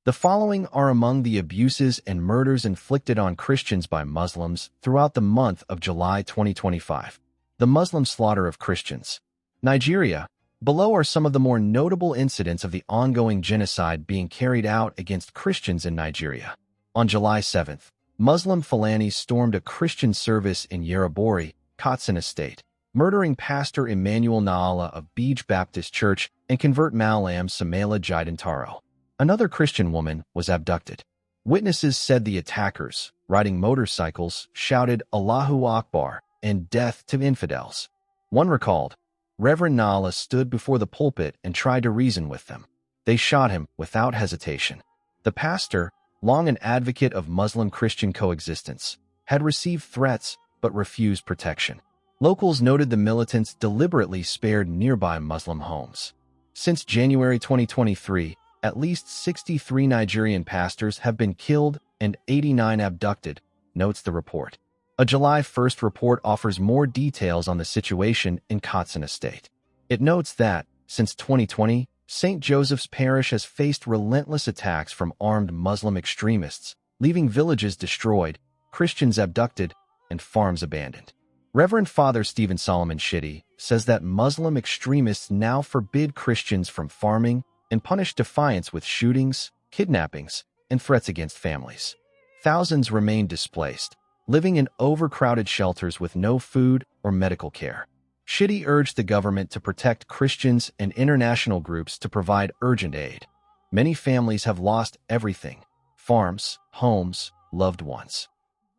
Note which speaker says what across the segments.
Speaker 1: The following are among the abuses and murders inflicted on Christians by Muslims throughout the month of July 2025. The Muslim slaughter of Christians. Nigeria. Below are some of the more notable incidents of the ongoing genocide being carried out against Christians in Nigeria. On July 7th, Muslim Fulanis stormed a Christian service in Yerabori, Katsina State, murdering Pastor Emmanuel Naala of Beej Baptist Church and convert Malam Samela Jidantaro. Another Christian woman was abducted. Witnesses said the attackers, riding motorcycles, shouted Allahu Akbar and death to infidels. One recalled, Reverend Naala stood before the pulpit and tried to reason with them. They shot him without hesitation. The pastor, long an advocate of Muslim-Christian coexistence, had received threats but refused protection. Locals noted the militants deliberately spared nearby Muslim homes. Since January 2023, at least 63 Nigerian pastors have been killed and 89 abducted, notes the report. A July 1st report offers more details on the situation in Katsina State. It notes that, since 2020, St. Joseph's Parish has faced relentless attacks from armed Muslim extremists, leaving villages destroyed, Christians abducted, and farms abandoned. Reverend Father Stephen Solomon Shitty says that Muslim extremists now forbid Christians from farming and punish defiance with shootings, kidnappings, and threats against families. Thousands remain displaced, living in overcrowded shelters with no food or medical care. Shitty urged the government to protect Christians and international groups to provide urgent aid. Many families have lost everything: farms, homes, loved ones.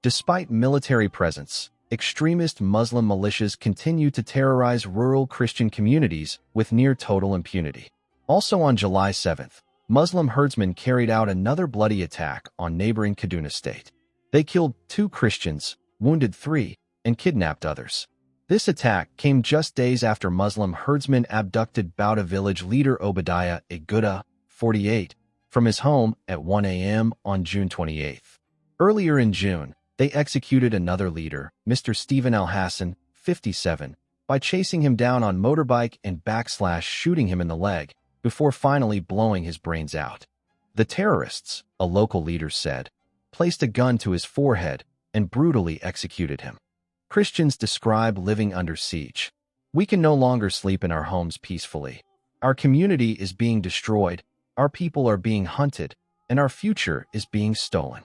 Speaker 1: Despite military presence, extremist Muslim militias continue to terrorize rural Christian communities with near total impunity. Also on July 7th, Muslim herdsmen carried out another bloody attack on neighboring Kaduna State. They killed 2 Christians, wounded 3, and kidnapped others. This attack came just days after Muslim herdsmen abducted Bauda village leader Obadiah Iguda, 48, from his home at 1 a.m. on June 28th. Earlier in June, they executed another leader, Mr. Stephen Al-Hassan, 57, by chasing him down on motorbike and shooting him in the leg, before finally blowing his brains out. The terrorists, a local leader said, placed a gun to his forehead and brutally executed him. Christians describe living under siege. We can no longer sleep in our homes peacefully. Our community is being destroyed, our people are being hunted, and our future is being stolen.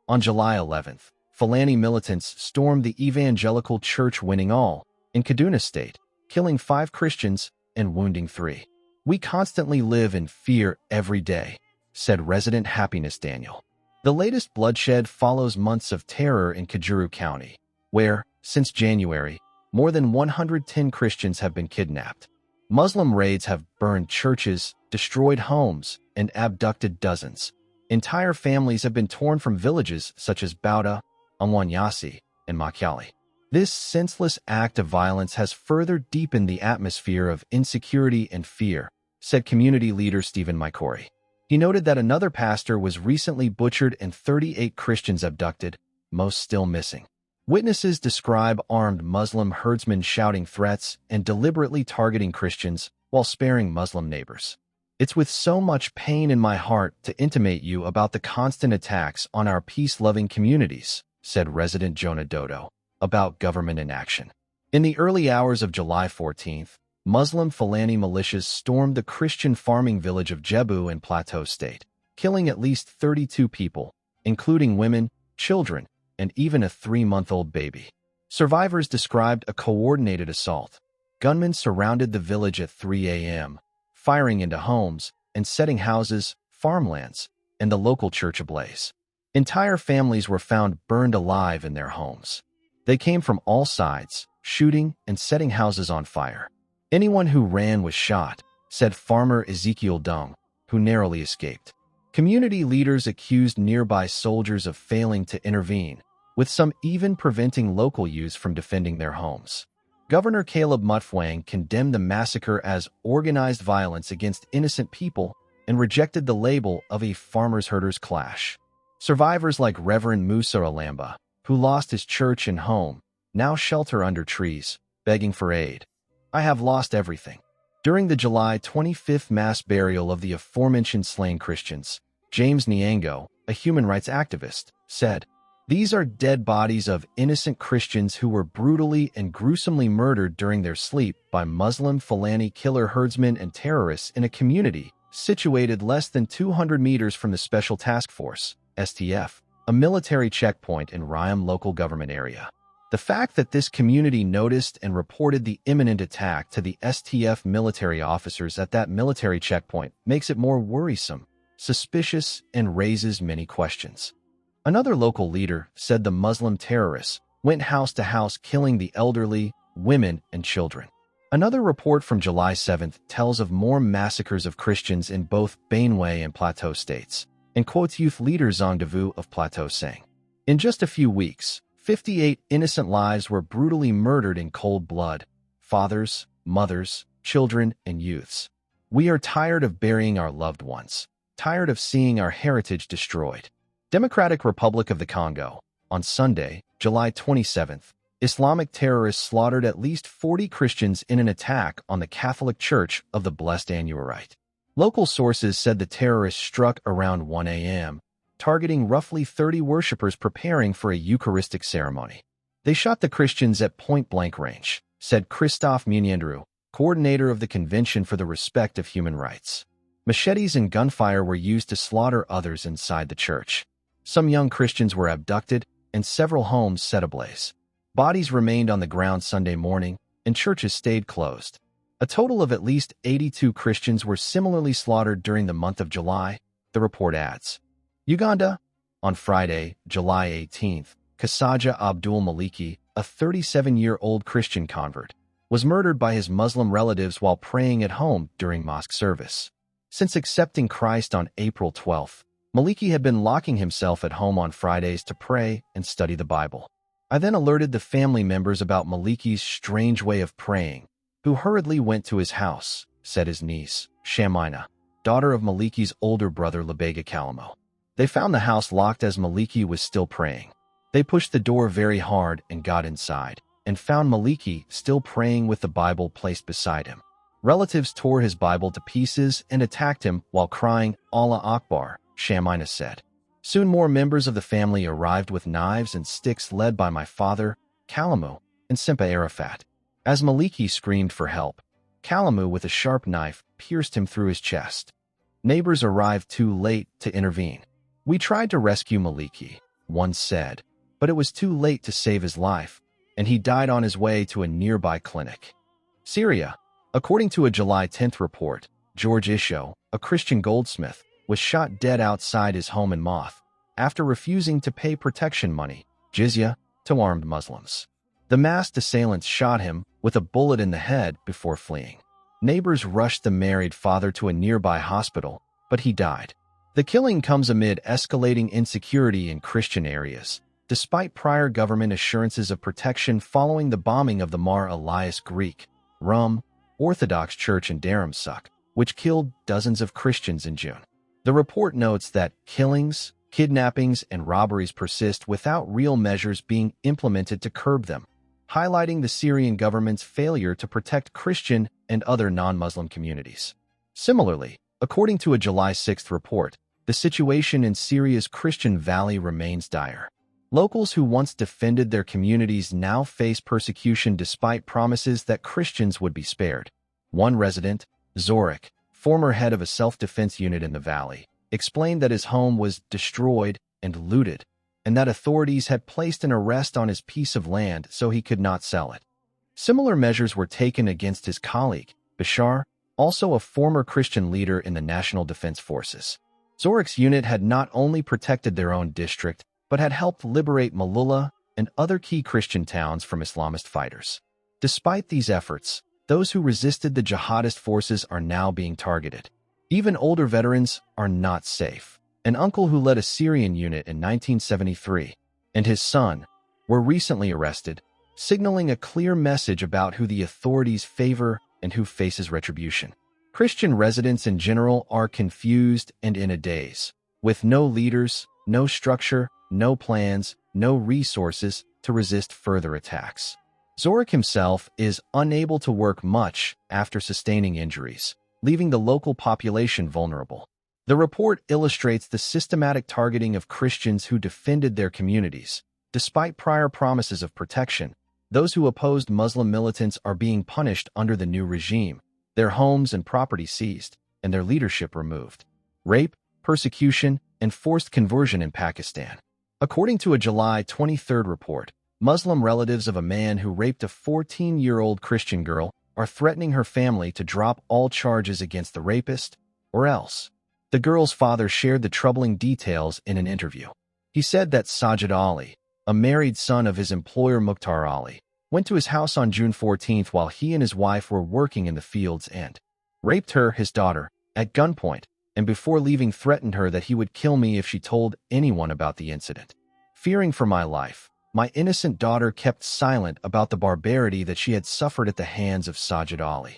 Speaker 1: On July 11th, Fulani militants stormed the evangelical church Winning All in Kaduna State, killing 5 Christians and wounding 3. We constantly live in fear every day, said resident Happiness Daniel. The latest bloodshed follows months of terror in Kajuru County, where, since January, more than 110 Christians have been kidnapped. Muslim raids have burned churches, destroyed homes, and abducted dozens. Entire families have been torn from villages such as Bauda, Anwanyasi, and Makyali. This senseless act of violence has further deepened the atmosphere of insecurity and fear, said community leader Stephen Mikori. He noted that another pastor was recently butchered and 38 Christians abducted, most still missing. Witnesses describe armed Muslim herdsmen shouting threats and deliberately targeting Christians while sparing Muslim neighbors. It's with so much pain in my heart to intimate you about the constant attacks on our peace-loving communities, said resident Jonah Dodo, about government inaction. In the early hours of July 14th, Muslim Fulani militias stormed the Christian farming village of Jebu in Plateau State, killing at least 32 people, including women, children, and even a 3-month-old baby. Survivors described a coordinated assault. Gunmen surrounded the village at 3 a.m., firing into homes and setting houses, farmlands, and the local church ablaze. Entire families were found burned alive in their homes. They came from all sides, shooting and setting houses on fire. Anyone who ran was shot, said farmer Ezekiel Dung, who narrowly escaped. Community leaders accused nearby soldiers of failing to intervene, with some even preventing local youths from defending their homes. Governor Caleb Mutfwang condemned the massacre as organized violence against innocent people and rejected the label of a farmers-herders clash. Survivors like Reverend Musa Alamba, who lost his church and home, now shelter under trees, begging for aid. I have lost everything. During the July 25th mass burial of the aforementioned slain Christians, James Nyango, a human rights activist, said, "These are dead bodies of innocent Christians who were brutally and gruesomely murdered during their sleep by Muslim Fulani killer herdsmen and terrorists in a community situated less than 200 meters from the Special Task Force, STF, a military checkpoint in Raymond local government area." The fact that this community noticed and reported the imminent attack to the STF military officers at that military checkpoint makes it more worrisome, suspicious, and raises many questions. Another local leader said the Muslim terrorists went house to house killing the elderly, women, and children. Another report from July 7th tells of more massacres of Christians in both Benue and Plateau states, and quotes youth leader Zong Devu of Plateau saying, "In just a few weeks, 58 innocent lives were brutally murdered in cold blood, fathers, mothers, children, and youths. We are tired of burying our loved ones, tired of seeing our heritage destroyed." Democratic Republic of the Congo. On Sunday, July 27th, Islamic terrorists slaughtered at least 40 Christians in an attack on the Catholic Church of the Blessed Annuarite. Local sources said the terrorists struck around 1 a.m., targeting roughly 30 worshippers preparing for a Eucharistic ceremony. "They shot the Christians at point-blank range," said Christophe Muniendru, coordinator of the Convention for the Respect of Human Rights. "Machetes and gunfire were used to slaughter others inside the church. Some young Christians were abducted, and several homes set ablaze. Bodies remained on the ground Sunday morning, and churches stayed closed. A total of at least 82 Christians were similarly slaughtered during the month of July," the report adds. Uganda. On Friday, July 18th, Kasaja Abdul Maliki, a 37-year-old Christian convert, was murdered by his Muslim relatives while praying at home during mosque service. Since accepting Christ on April 12th, Maliki had been locking himself at home on Fridays to pray and study the Bible. "I then alerted the family members about Maliki's strange way of praying, who hurriedly went to his house," said his niece, Shamina, daughter of Maliki's older brother Labega Kalamo. "They found the house locked as Maliki was still praying. They pushed the door very hard and got inside, and found Maliki still praying with the Bible placed beside him. Relatives tore his Bible to pieces and attacked him while crying, 'Allah Akbar,'" Shamina said. "Soon more members of the family arrived with knives and sticks led by my father, Kalamu, and Simpa Arafat. As Maliki screamed for help, Kalamu with a sharp knife pierced him through his chest. Neighbors arrived too late to intervene. We tried to rescue Maliki," one said, "but it was too late to save his life, and he died on his way to a nearby clinic." Syria. According to a July 10th report, George Isho, a Christian goldsmith, was shot dead outside his home in Moth after refusing to pay protection money, jizya, to armed Muslims. The masked assailants shot him with a bullet in the head before fleeing. Neighbors rushed the married father to a nearby hospital, but he died. The killing comes amid escalating insecurity in Christian areas, despite prior government assurances of protection following the bombing of the Mar Elias Greek, Rum, Orthodox Church in Dharamsuk, which killed dozens of Christians in June. The report notes that killings, kidnappings, and robberies persist without real measures being implemented to curb them, highlighting the Syrian government's failure to protect Christian and other non-Muslim communities. Similarly, according to a July 6th report, the situation in Syria's Christian Valley remains dire. Locals who once defended their communities now face persecution despite promises that Christians would be spared. One resident, Zorik, former head of a self-defense unit in the valley, explained that his home was destroyed and looted, and that authorities had placed an arrest on his piece of land so he could not sell it. Similar measures were taken against his colleague, Bashar, also a former Christian leader in the National Defense Forces. Zorik's unit had not only protected their own district, but had helped liberate Malula and other key Christian towns from Islamist fighters. Despite these efforts, those who resisted the jihadist forces are now being targeted. Even older veterans are not safe. An uncle who led a Syrian unit in 1973 and his son were recently arrested, signaling a clear message about who the authorities favor and who faces retribution. Christian residents in general are confused and in a daze, with no leaders, no structure, no plans, no resources to resist further attacks. Zorik himself is unable to work much after sustaining injuries, leaving the local population vulnerable. The report illustrates the systematic targeting of Christians who defended their communities. Despite prior promises of protection, those who opposed Muslim militants are being punished under the new regime, their homes and property seized, and their leadership removed. Rape, persecution, and forced conversion in Pakistan. According to a July 23 report, Muslim relatives of a man who raped a 14-year-old Christian girl are threatening her family to drop all charges against the rapist, or else. The girl's father shared the troubling details in an interview. He said that Sajid Ali, a married son of his employer Mukhtar Ali, went to his house on June 14 while he and his wife were working in the fields and raped her, his daughter, at gunpoint, and before leaving threatened her that he would kill me if she told anyone about the incident. Fearing for my life, my innocent daughter kept silent about the barbarity that she had suffered at the hands of Sajid Ali.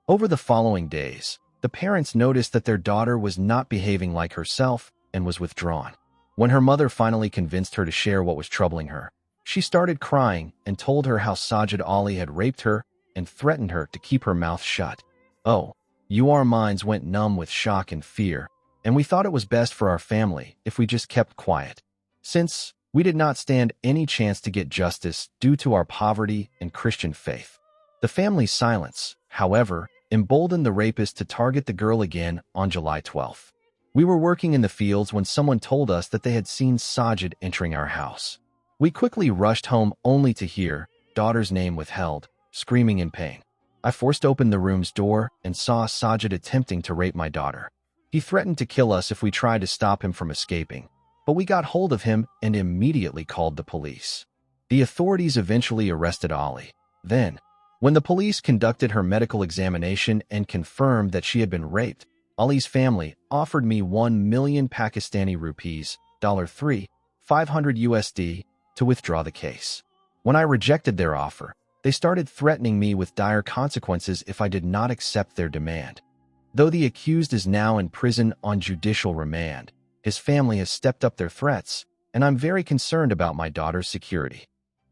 Speaker 1: Over the following days, the parents noticed that their daughter was not behaving like herself and was withdrawn. When her mother finally convinced her to share what was troubling her, she started crying and told her how Sajid Ali had raped her and threatened her to keep her mouth shut. Oh, our minds went numb with shock and fear, and we thought it was best for our family if we just kept quiet. Since we did not stand any chance to get justice due to our poverty and Christian faith. The family's silence, however, emboldened the rapist to target the girl again on July 12. We were working in the fields when someone told us that they had seen Sajid entering our house. We quickly rushed home only to hear daughter's name withheld, screaming in pain. I forced open the room's door and saw Sajid attempting to rape my daughter. He threatened to kill us if we tried to stop him from escaping, but we got hold of him and immediately called the police. The authorities eventually arrested Ali. Then, when the police conducted her medical examination and confirmed that she had been raped, Ali's family offered me 1 million Pakistani rupees, $500 USD, to withdraw the case. When I rejected their offer, they started threatening me with dire consequences if I did not accept their demand. Though the accused is now in prison on judicial remand, his family has stepped up their threats, and I'm very concerned about my daughter's security.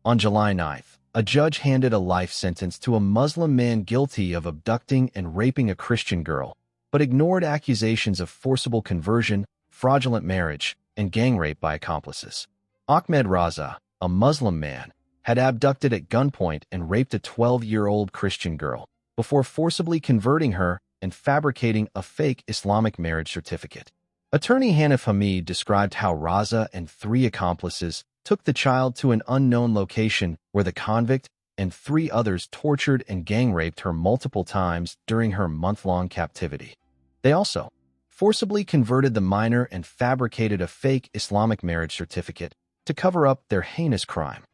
Speaker 1: On July 9th, a judge handed a life sentence to a Muslim man guilty of abducting and raping a Christian girl, but ignored accusations of forcible conversion, fraudulent marriage, and gang rape by accomplices. Ahmed Raza, a Muslim man, had abducted at gunpoint and raped a 12-year-old Christian girl before forcibly converting her and fabricating a fake Islamic marriage certificate. Attorney Hanif Hamid described how Raza and 3 accomplices took the child to an unknown location where the convict and 3 others tortured and gang-raped her multiple times during her month-long captivity. They also forcibly converted the minor and fabricated a fake Islamic marriage certificate to cover up their heinous crime.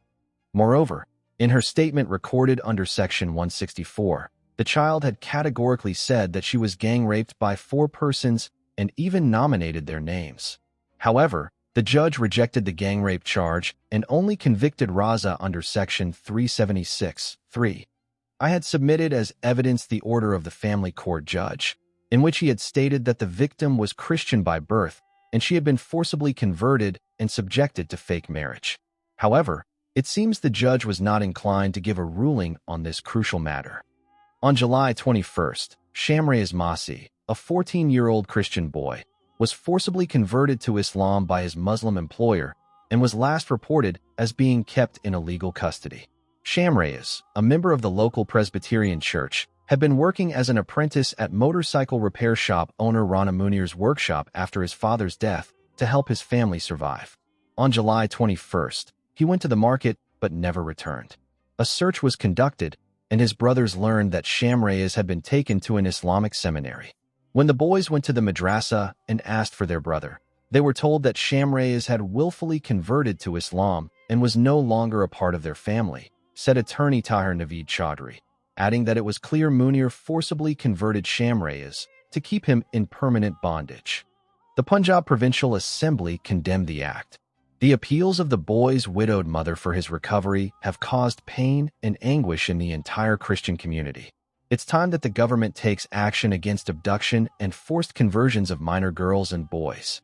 Speaker 1: Moreover, in her statement recorded under Section 164, the child had categorically said that she was gang-raped by 4 persons and even nominated their names. However, the judge rejected the gang rape charge and only convicted Raza under Section 376(3). I had submitted as evidence the order of the family court judge, in which he had stated that the victim was Christian by birth and she had been forcibly converted and subjected to fake marriage. However, it seems the judge was not inclined to give a ruling on this crucial matter. On July 21st, Shamrayaz Masi, a 14-year-old Christian boy, was forcibly converted to Islam by his Muslim employer and was last reported as being kept in illegal custody. Shamrayaz, a member of the local Presbyterian church, had been working as an apprentice at motorcycle repair shop owner Rana Munir's workshop after his father's death to help his family survive. On July 21st, he went to the market but never returned. A search was conducted, and his brothers learned that Shamrayaz had been taken to an Islamic seminary. When the boys went to the madrasa and asked for their brother, they were told that Shamrayaz had willfully converted to Islam and was no longer a part of their family, said attorney Tahir Naveed Chaudhry, adding that it was clear Munir forcibly converted Shamrayaz to keep him in permanent bondage. The Punjab Provincial Assembly condemned the act. The appeals of the boy's widowed mother for his recovery have caused pain and anguish in the entire Christian community. It's time that the government takes action against abduction and forced conversions of minor girls and boys.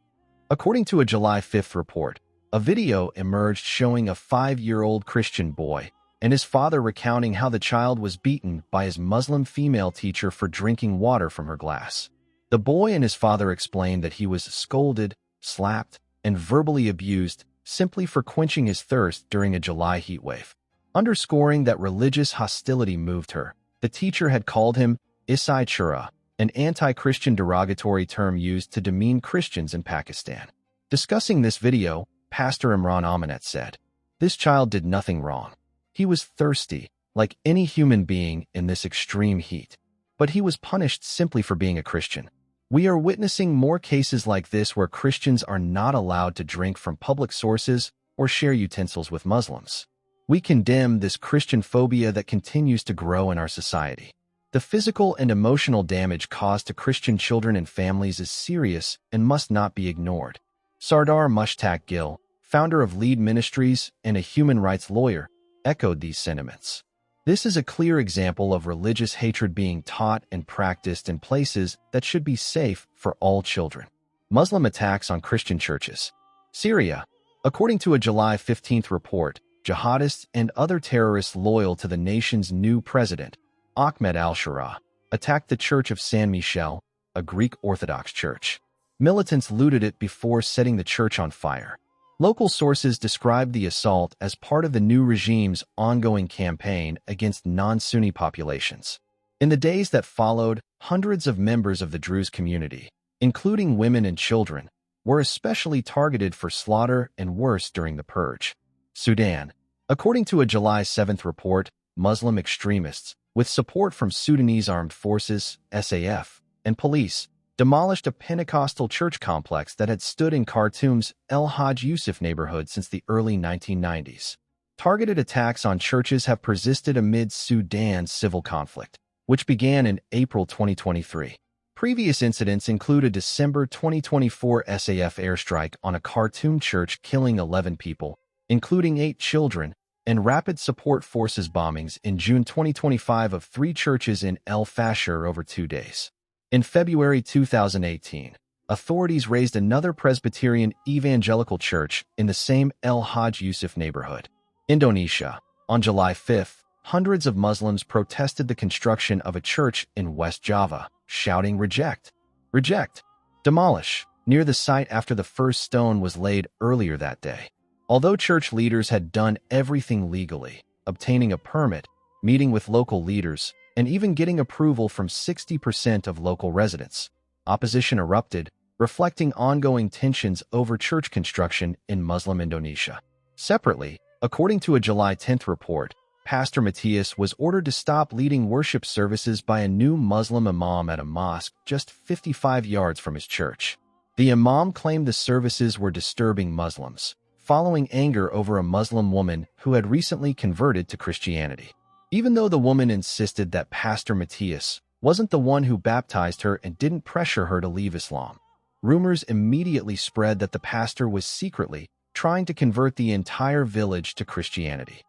Speaker 1: According to a July 5th report, a video emerged showing a 5-year-old Christian boy and his father recounting how the child was beaten by his Muslim female teacher for drinking water from her glass. The boy and his father explained that he was scolded, slapped, and verbally abused simply for quenching his thirst during a July heatwave. Underscoring that religious hostility moved her, the teacher had called him Isai Chura, an anti-Christian derogatory term used to demean Christians in Pakistan. Discussing this video, Pastor Imran Aminat said, "This child did nothing wrong. He was thirsty, like any human being in this extreme heat. But he was punished simply for being a Christian." We are witnessing more cases like this where Christians are not allowed to drink from public sources or share utensils with Muslims. We condemn this Christian phobia that continues to grow in our society. The physical and emotional damage caused to Christian children and families is serious and must not be ignored. Sardar Mushtaq Gill, founder of Lead Ministries and a human rights lawyer, echoed these sentiments. This is a clear example of religious hatred being taught and practiced in places that should be safe for all children. Muslim attacks on Christian churches. Syria. According to a July 15th report, jihadists and other terrorists loyal to the nation's new president, Ahmed al-Shara, attacked the Church of San Michel, a Greek Orthodox church. Militants looted it before setting the church on fire. Local sources described the assault as part of the new regime's ongoing campaign against non-Sunni populations. In the days that followed, hundreds of members of the Druze community, including women and children, were especially targeted for slaughter and worse during the purge. Sudan. According to a July 7th report, Muslim extremists, with support from Sudanese armed forces, SAF, and police, demolished a Pentecostal church complex that had stood in Khartoum's El Hajj Yusuf neighborhood since the early 1990s. Targeted attacks on churches have persisted amid Sudan's civil conflict, which began in April 2023. Previous incidents include a December 2024 SAF airstrike on a Khartoum church killing 11 people, including 8 children, and Rapid Support Forces bombings in June 2025 of 3 churches in El Fasher over 2 days. In February 2018, authorities razed another Presbyterian evangelical church in the same El Hajj Yusuf neighborhood. Indonesia. On July 5th, hundreds of Muslims protested the construction of a church in West Java, shouting "Reject! Reject! Demolish!" near the site after the first stone was laid earlier that day. Although church leaders had done everything legally, obtaining a permit, meeting with local leaders, and even getting approval from 60% of local residents, opposition erupted, reflecting ongoing tensions over church construction in Muslim Indonesia. Separately, according to a July 10th report, Pastor Matthias was ordered to stop leading worship services by a new Muslim imam at a mosque just 55 yards from his church. The imam claimed the services were disturbing Muslims, following anger over a Muslim woman who had recently converted to Christianity. Even though the woman insisted that Pastor Matthias wasn't the one who baptized her and didn't pressure her to leave Islam, rumors immediately spread that the pastor was secretly trying to convert the entire village to Christianity.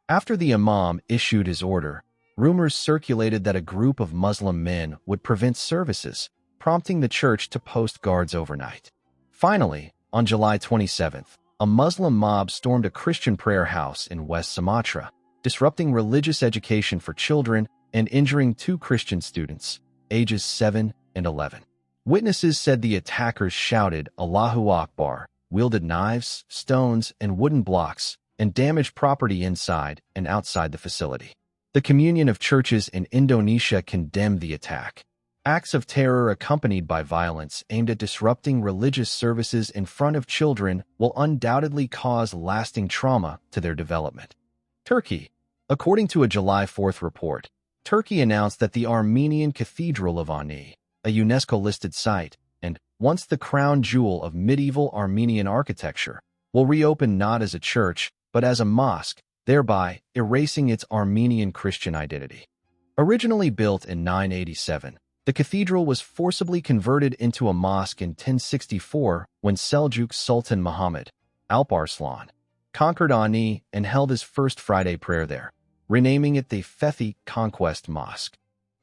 Speaker 1: After the imam issued his order, rumors circulated that a group of Muslim men would prevent services, prompting the church to post guards overnight. Finally, on July 27th, a Muslim mob stormed a Christian prayer house in West Sumatra, disrupting religious education for children and injuring 2 Christian students, ages 7 and 11. Witnesses said the attackers shouted "Allahu Akbar," wielded knives, stones, and wooden blocks, and damaged property inside and outside the facility. The Communion of Churches in Indonesia condemned the attack. Acts of terror accompanied by violence aimed at disrupting religious services in front of children will undoubtedly cause lasting trauma to their development. Turkey. According to a July 4th report, Turkey announced that the Armenian Cathedral of Ani, a UNESCO-listed site, and once the crown jewel of medieval Armenian architecture, will reopen not as a church, but as a mosque, thereby erasing its Armenian Christian identity. Originally built in 987, the cathedral was forcibly converted into a mosque in 1064 when Seljuk Sultan Muhammad, Alparslan, conquered Ani and held his first Friday prayer there, renaming it the Fethi Conquest Mosque.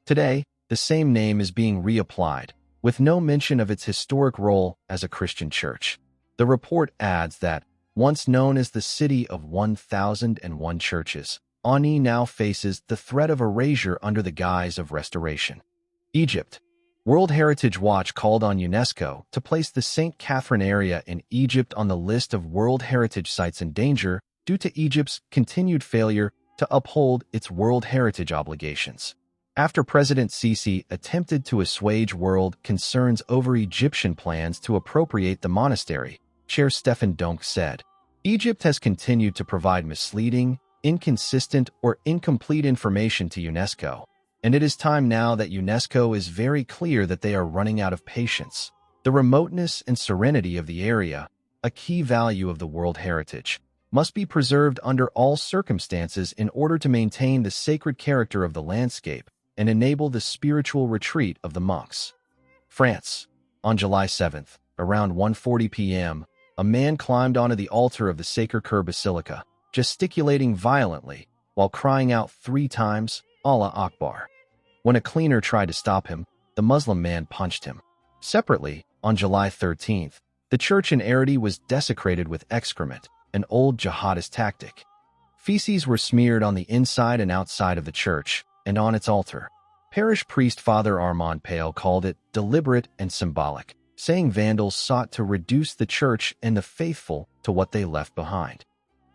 Speaker 1: Today, the same name is being reapplied, with no mention of its historic role as a Christian church. The report adds that, once known as the City of 1001 Churches, Ani now faces the threat of erasure under the guise of restoration. Egypt. World Heritage Watch called on UNESCO to place the St. Catherine area in Egypt on the list of World Heritage Sites in danger due to Egypt's continued failure to uphold its World Heritage obligations. After President Sisi attempted to assuage world concerns over Egyptian plans to appropriate the monastery, Chair Stefan Donk said, Egypt has continued to provide misleading, inconsistent, or incomplete information to UNESCO, and it is time now that UNESCO is very clear that they are running out of patience. The remoteness and serenity of the area, a key value of the World Heritage, must be preserved under all circumstances in order to maintain the sacred character of the landscape and enable the spiritual retreat of the monks. France. On July 7th, around 1:40 p.m., a man climbed onto the altar of the Sacré-Cœur Basilica, gesticulating violently while crying out 3 times, Allah Akbar. When a cleaner tried to stop him, the Muslim man punched him. Separately, on July 13th, the church in Arity was desecrated with excrement, an old jihadist tactic. Feces were smeared on the inside and outside of the church and on its altar. Parish priest Father Armand Pale called it deliberate and symbolic, saying vandals sought to reduce the church and the faithful to what they left behind.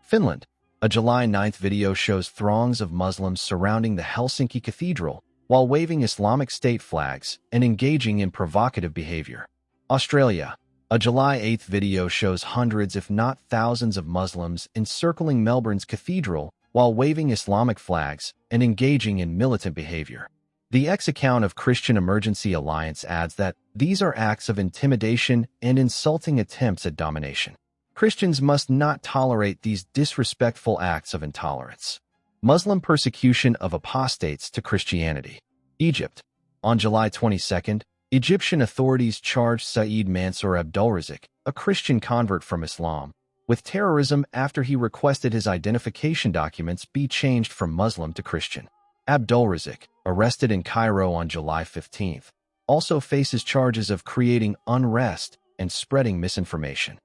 Speaker 1: Finland. A July 9th video shows throngs of Muslims surrounding the Helsinki Cathedral while waving Islamic State flags and engaging in provocative behavior. Australia. A July 8th video shows hundreds if not thousands of Muslims encircling Melbourne's cathedral while waving Islamic flags and engaging in militant behavior. The X account of Christian Emergency Alliance adds that these are acts of intimidation and insulting attempts at domination. Christians must not tolerate these disrespectful acts of intolerance. Muslim persecution of apostates to Christianity. Egypt. On July 22nd, Egyptian authorities charged Saeed Mansour Abdulrazik, a Christian convert from Islam, with terrorism after he requested his identification documents be changed from Muslim to Christian. Abdulrazik, arrested in Cairo on July 15th, also faces charges of creating unrest and spreading misinformation.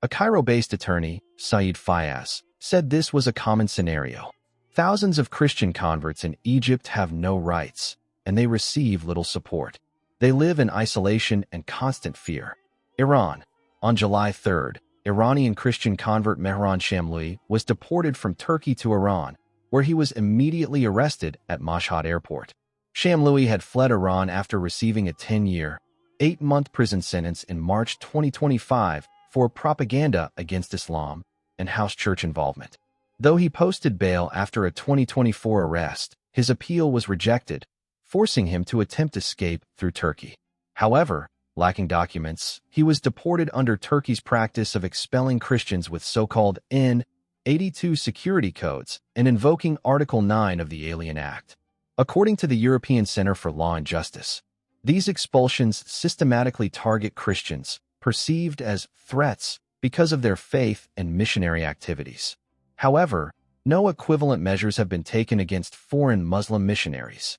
Speaker 1: A Cairo-based attorney, Saeed Fayaz, said this was a common scenario. Thousands of Christian converts in Egypt have no rights, and they receive little support. They live in isolation and constant fear. Iran. On July 3rd, Iranian Christian convert Mehran Shamlui was deported from Turkey to Iran, where he was immediately arrested at Mashhad airport. Shamlui had fled Iran after receiving a 10-year, 8-month prison sentence in March 2025 for propaganda against Islam and house church involvement. Though he posted bail after a 2024 arrest, his appeal was rejected, forcing him to attempt escape through Turkey. However, lacking documents, he was deported under Turkey's practice of expelling Christians with so-called N-82 security codes and invoking Article 9 of the Alien Act. According to the European Center for Law and Justice, these expulsions systematically target Christians perceived as threats because of their faith and missionary activities. However, no equivalent measures have been taken against foreign Muslim missionaries.